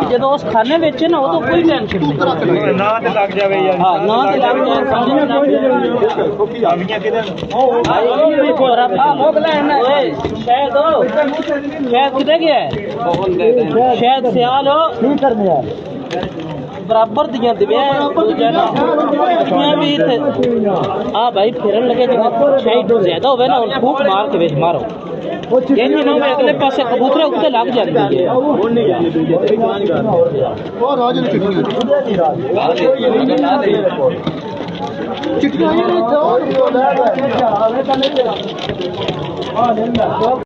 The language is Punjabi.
ਜਦੋਂ ਉਸ ਖਾਨੇ ਵਿੱਚ ਨਾ ਉਦੋਂ ਕੋਈ ਟੈਨਸ਼ਨ ਨਹੀਂ ਨਾ ਤੇ ਲੱਗ ਜਾਵੇ ਯਾਰ ਹਾਂ ਨਾ ਤੇ ਲੱਗ ਜਾਵੇ ਸਮਝ ਨਾ ਲੱਗ ਜਾਵੇ ਕੋਕੀ ਆਵੀਆਂ ਕਿਹਦੇ ਆਈ ਕੋਰਾ ਮੋਗ ਲੈਣਾ ਓਏ ਸ਼ਾਇਦ ਕਿੱਥੇ ਗਿਆ ਸ਼ਾਇਦ ਸਿਆਲ ਕੀ ਕਰਨੇ ਯਾਰ बराबर दियां दिव्या भी थे हाँ भाई फिरन लगे जब शायद ज्यादा होवे ना फूक मार के बेच मारो ये ना अगले पासे कबूतर उत्ते लग जाती है चिट्टियां